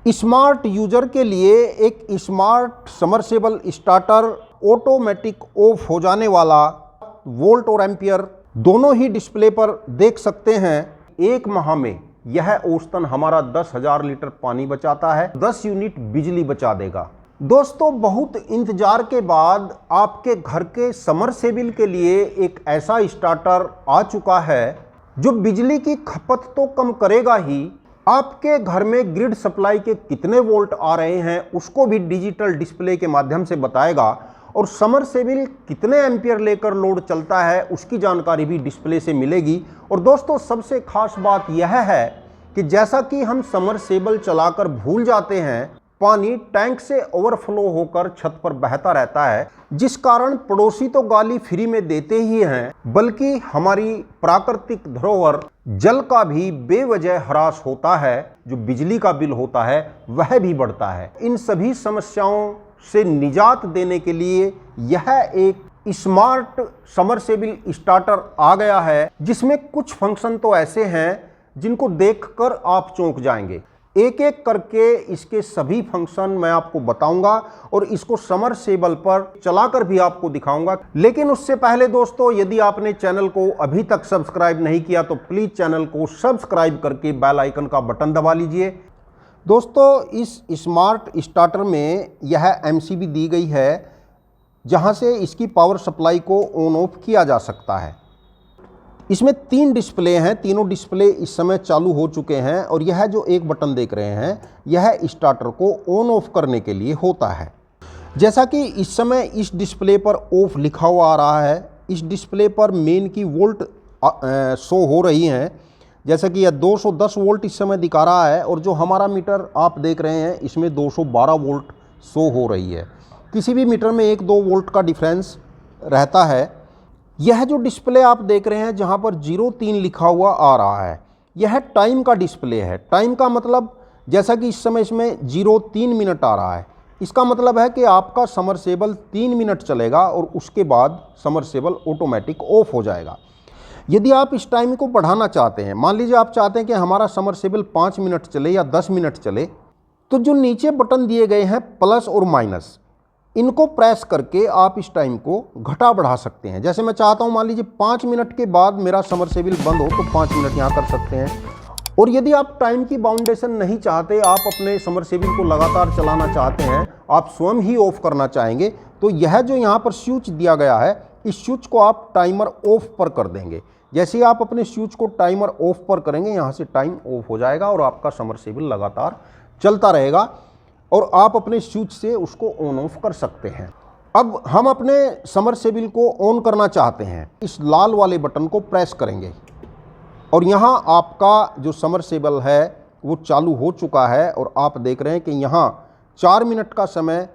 Smart user के लिए एक smart submersible starter automatic of हो जाने वाला वोल्ट और एम्पियर दोनों ही डिस्प्ले पर देख सकते हैं। एक माह में यह औसतन हमारा 10,000 लीटर पानी बचाता है, 10 यूनिट बिजली बचा देगा। दोस्तों, बहुत इंतजार के बाद आपके घर के समरसेबिल के लिए एक ऐसा स्टार्टर आ चुका है जो बिजली की खपत तो कम करेगा ही, आपके घर में ग्रिड सप्लाई के कितने वोल्ट आ रहे हैं उसको भी डिजिटल डिस्प्ले के माध्यम से बताएगा, और समरसेबिल कितने एम्पियर लेकर लोड चलता है उसकी जानकारी भी डिस्प्ले से मिलेगी। और दोस्तों, सबसे खास बात यह है कि जैसा कि हम समरसेबल चलाकर भूल जाते हैं, पानी टैंक से ओवरफ्लो होकर छत पर बहता रहता है, जिस कारण पड़ोसी तो गाली फ्री में देते ही हैं, बल्कि हमारी प्राकृतिक धरोहर जल का भी बेवजह ह्रास होता है। जो बिजली का बिल होता है वह भी बढ़ता है। इन सभी समस्याओं से निजात देने के लिए यह एक स्मार्ट समरसेबिल स्टार्टर आ गया है, जिसमें कुछ फंक्शन तो ऐसे हैं जिनको देखकर आप चौंक जाएंगे। एक एक करके इसके सभी फंक्शन मैं आपको बताऊंगा और इसको समरसेबल पर चलाकर भी आपको दिखाऊंगा। लेकिन उससे पहले दोस्तों, यदि आपने चैनल को अभी तक सब्सक्राइब नहीं किया तो प्लीज़ चैनल को सब्सक्राइब करके बेल आइकन का बटन दबा लीजिए। दोस्तों, इस स्मार्ट स्टार्टर में यह एमसीबी दी गई है जहां से इसकी पावर सप्लाई को ऑन ऑफ किया जा सकता है। इसमें 3 डिस्प्ले हैं, तीनों डिस्प्ले इस समय चालू हो चुके हैं, और यह जो एक बटन देख रहे हैं यह स्टार्टर को ऑन ऑफ करने के लिए होता है। जैसा कि इस समय इस डिस्प्ले पर ऑफ लिखा हुआ आ रहा है, इस डिस्प्ले पर मेन की वोल्ट शो हो रही हैं, जैसा कि यह 210 वोल्ट इस समय दिखा रहा है, और जो हमारा मीटर आप देख रहे हैं इसमें 212 वोल्ट शो हो रही है। किसी भी मीटर में 1-2 वोल्ट का डिफरेंस रहता है। यह जो डिस्प्ले आप देख रहे हैं जहां पर 03 लिखा हुआ आ रहा है, यह टाइम का डिस्प्ले है। टाइम का मतलब, जैसा कि इस समय इसमें 03 मिनट आ रहा है, इसका मतलब है कि आपका समरसेबल 3 मिनट चलेगा और उसके बाद समरसेबल ऑटोमेटिक ऑफ हो जाएगा। यदि आप इस टाइम को बढ़ाना चाहते हैं, मान लीजिए आप चाहते हैं कि हमारा समरसेबल 5 मिनट चले या 10 मिनट चले, तो जो नीचे बटन दिए गए हैं प्लस और माइनस, इनको प्रेस करके आप इस टाइम को घटा बढ़ा सकते हैं। जैसे मैं चाहता हूं, मान लीजिए 5 मिनट के बाद मेरा समरसेबिल बंद हो तो 5 मिनट यहां कर सकते हैं। और यदि आप टाइम की बाउंडेशन नहीं चाहते, आप अपने समरसेबिल को लगातार चलाना चाहते हैं, आप स्वयं ही ऑफ करना चाहेंगे, तो यह जो यहां पर स्विच दिया गया है, इस स्विच को आप टाइमर ऑफ पर कर देंगे। जैसे ही आप अपने स्विच को टाइमर ऑफ पर करेंगे, यहाँ से टाइम ऑफ हो जाएगा और आपका समरसेबिल लगातार चलता रहेगा और आप अपने स्विच से उसको ऑन ऑफ कर सकते हैं। अब हम अपने समरसेबिल को ऑन करना चाहते हैं, इस लाल वाले बटन को प्रेस करेंगे और यहाँ आपका जो समरसेबल है वो चालू हो चुका है, और आप देख रहे हैं कि यहाँ 4 मिनट का समय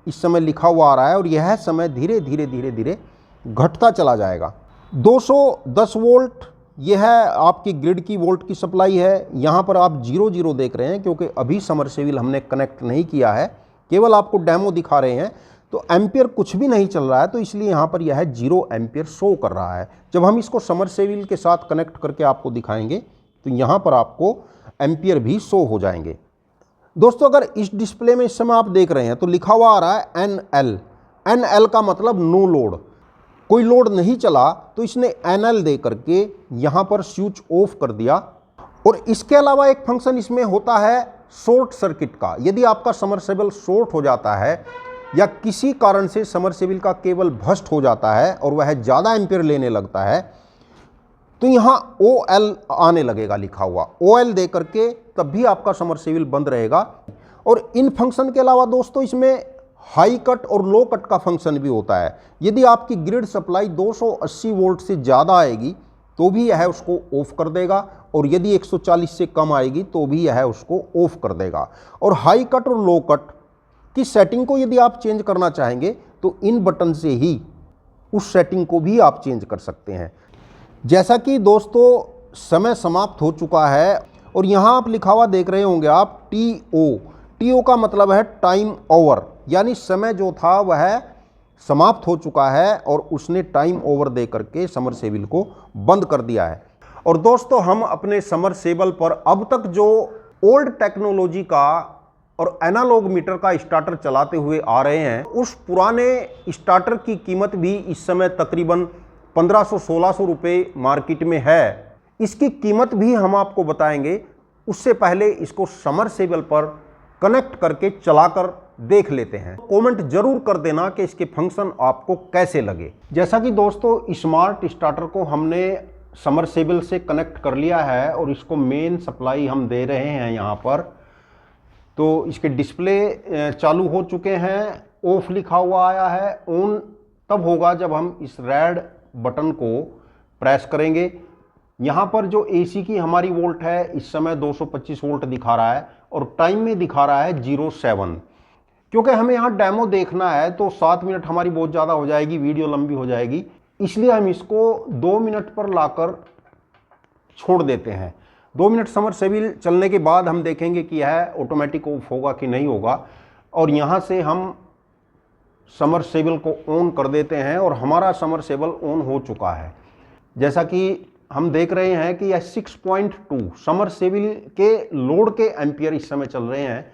इस समय लिखा हुआ आ रहा है, और यह समय धीरे धीरे धीरे धीरे घटता चला जाएगा। 210 वोल्ट यह है आपकी ग्रिड की वोल्ट की सप्लाई है। यहाँ पर आप 00 देख रहे हैं क्योंकि अभी समरसेबिल हमने कनेक्ट नहीं किया है, केवल आपको डेमो दिखा रहे हैं, तो एम्पियर कुछ भी नहीं चल रहा है, तो इसलिए यहाँ पर यह 0 एम्पियर शो कर रहा है। जब हम इसको समरसेबिल के साथ कनेक्ट करके आपको दिखाएंगे तो यहाँ पर आपको एम्पियर भी शो हो जाएंगे। दोस्तों, अगर इस डिस्प्ले में इस समय आप देख रहे हैं तो लिखा हुआ आ रहा है NL। NL का मतलब नो लोड, कोई लोड नहीं चला, तो इसने NL दे करके यहाँ पर स्विच ऑफ कर दिया। और इसके अलावा एक फंक्शन इसमें होता है शॉर्ट सर्किट का। यदि आपका समरसेबल शॉर्ट हो जाता है या किसी कारण से समरसेबल का केबल भस्ट हो जाता है और वह ज़्यादा एम्पियर लेने लगता है, तो यहाँ OL आने लगेगा लिखा हुआ, OL दे करके तब भी आपका समरसेबल बंद रहेगा। और इन फंक्शन के अलावा दोस्तों, इसमें हाई कट और लो कट का फंक्शन भी होता है। यदि आपकी ग्रिड सप्लाई 280 वोल्ट से ज़्यादा आएगी तो भी यह उसको ऑफ कर देगा, और यदि 140 से कम आएगी तो भी यह उसको ऑफ कर देगा। और हाई कट और लो कट की सेटिंग को यदि आप चेंज करना चाहेंगे तो इन बटन से ही उस सेटिंग को भी आप चेंज कर सकते हैं। जैसा कि दोस्तों, समय समाप्त हो चुका है, और यहाँ आप लिखा हुआ देख रहे होंगे आप TO का मतलब है टाइम ओवर, यानी समय जो था वह समाप्त हो चुका है और उसने टाइम ओवर दे करके समरसेबिल को बंद कर दिया है। और दोस्तों, हम अपने समरसेबल पर अब तक जो ओल्ड टेक्नोलॉजी का और एनालॉग मीटर का स्टार्टर चलाते हुए आ रहे हैं। उस पुराने स्टार्टर की कीमत भी इस समय तकरीबन 1500-1600 रुपये मार्केट में है। इसकी कीमत भी हम आपको बताएंगे, उससे पहले इसको समरसेबल पर कनेक्ट करके चलाकर देख लेते हैं। कमेंट जरूर कर देना कि इसके फंक्शन आपको कैसे लगे। जैसा कि दोस्तों स्मार्ट स्टार्टर को हमने समरसेबल से कनेक्ट कर लिया है और इसको मेन सप्लाई हम दे रहे हैं यहाँ पर। तो इसके डिस्प्ले चालू हो चुके हैं, ऑफ लिखा हुआ आया है। ऑन तब होगा जब हम इस रेड बटन को प्रेस करेंगे। यहाँ पर जो एसी की हमारी वोल्ट है इस समय 225 वोल्ट दिखा रहा है और टाइम में दिखा रहा है 07। क्योंकि हमें यहाँ डेमो देखना है तो 7 मिनट हमारी बहुत ज़्यादा हो जाएगी, वीडियो लंबी हो जाएगी, इसलिए हम इसको 2 मिनट पर लाकर छोड़ देते हैं। 2 मिनट समरसेबल चलने के बाद हम देखेंगे कि यह ऑटोमेटिक ऑफ होगा कि नहीं होगा। और यहाँ से हम समरसेबल को ऑन कर देते हैं और हमारा समरसेबल ऑन हो चुका है। जैसा कि हम देख रहे हैं कि यह 6.2 समरसेबल के लोड के एम्पियर इस समय चल रहे हैं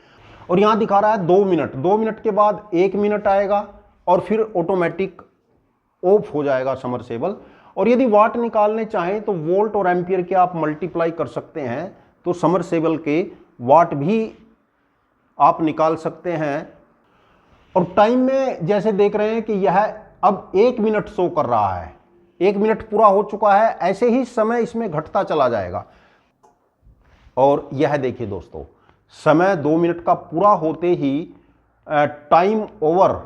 और यहाँ दिखा रहा है 2 मिनट। 2 मिनट के बाद 1 मिनट आएगा और फिर ऑटोमेटिक ऑफ हो जाएगा समरसेबल। और यदि वाट निकालने चाहें तो वोल्ट और एम्पियर के आप मल्टीप्लाई कर सकते हैं, तो समरसेबल के वाट भी आप निकाल सकते हैं। और टाइम में जैसे देख रहे हैं कि यह अब 1 मिनट शो कर रहा है, 1 मिनट पूरा हो चुका है। ऐसे ही समय इसमें घटता चला जाएगा। और यह देखिए दोस्तों, समय 2 मिनट का पूरा होते ही, टाइम ओवर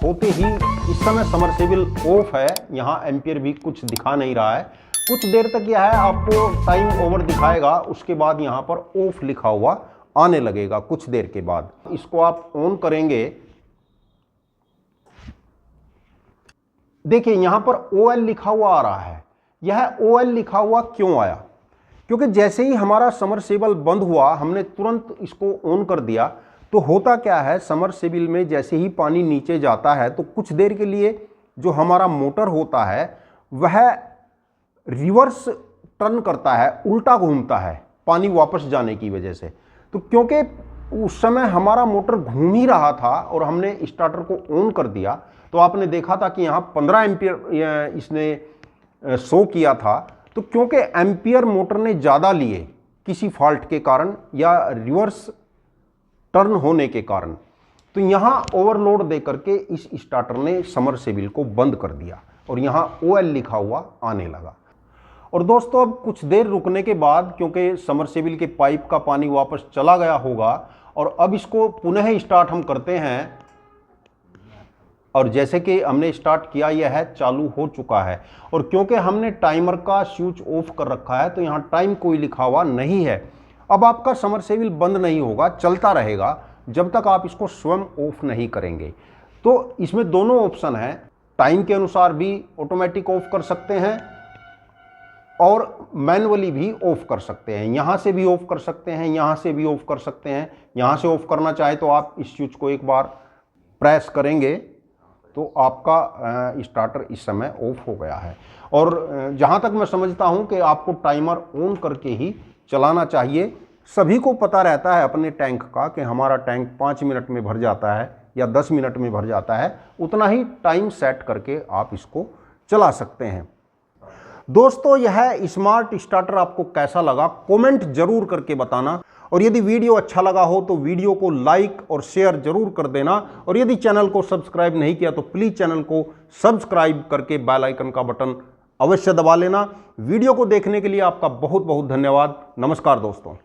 होते ही इस समय समरसेबल ऑफ है। यहाँ एम्पियर भी कुछ दिखा नहीं रहा है। कुछ देर तक यह है आपको टाइम ओवर दिखाएगा, उसके बाद यहाँ पर ऑफ लिखा हुआ आने लगेगा कुछ देर के बाद। इसको आप ऑन करेंगे, देखिए यहाँ पर OL लिखा हुआ आ रहा है। यह OL लिखा हुआ क्यों आया? क्योंकि जैसे ही हमारा समरसेबल बंद हुआ, हमने तुरंत इसको ऑन कर दिया। तो होता क्या है, समरसेबल में जैसे ही पानी नीचे जाता है तो कुछ देर के लिए जो हमारा मोटर होता है वह रिवर्स टर्न करता है, उल्टा घूमता है पानी वापस जाने की वजह से। तो क्योंकि उस समय हमारा मोटर घूम ही रहा था और हमने स्टार्टर को ऑन कर दिया, तो आपने देखा था कि यहाँ 15 एम्पियर इसने शो किया था। तो क्योंकि एम्पियर मोटर ने ज़्यादा लिए किसी फॉल्ट के कारण या रिवर्स टर्न होने के कारण, तो यहाँ ओवरलोड दे करके इस स्टार्टर ने समरसेबल को बंद कर दिया और यहाँ OL लिखा हुआ आने लगा। और दोस्तों अब कुछ देर रुकने के बाद, क्योंकि समरसेबल के पाइप का पानी वापस चला गया होगा, और अब इसको पुनः स्टार्ट हम करते हैं। और जैसे कि हमने स्टार्ट किया, यह है चालू हो चुका है। और क्योंकि हमने टाइमर का स्विच ऑफ कर रखा है तो यहाँ टाइम कोई लिखा हुआ नहीं है। अब आपका समरसेबल बंद नहीं होगा, चलता रहेगा जब तक आप इसको स्वयं ऑफ नहीं करेंगे। तो इसमें दोनों ऑप्शन हैं, टाइम के अनुसार भी ऑटोमेटिक ऑफ कर सकते हैं और मैनुअली भी ऑफ कर सकते हैं। यहाँ से भी ऑफ कर सकते हैं, यहाँ से भी ऑफ कर सकते हैं। यहाँ से ऑफ करना चाहे तो आप इस स्विच को एक बार प्रेस करेंगे तो आपका स्टार्टर इस समय ऑफ हो गया है। और जहाँ तक मैं समझता हूँ कि आपको टाइमर ऑन करके ही चलाना चाहिए। सभी को पता रहता है अपने टैंक का कि हमारा टैंक 5 मिनट में भर जाता है या 10 मिनट में भर जाता है, उतना ही टाइम सेट करके आप इसको चला सकते हैं। दोस्तों यह स्मार्ट स्टार्टर आपको कैसा लगा कमेंट जरूर करके बताना। और यदि वीडियो अच्छा लगा हो तो वीडियो को लाइक और शेयर जरूर कर देना। और यदि चैनल को सब्सक्राइब नहीं किया तो प्लीज़ चैनल को सब्सक्राइब करके बेल आइकन का बटन अवश्य दबा लेना। वीडियो को देखने के लिए आपका बहुत बहुत धन्यवाद। नमस्कार दोस्तों।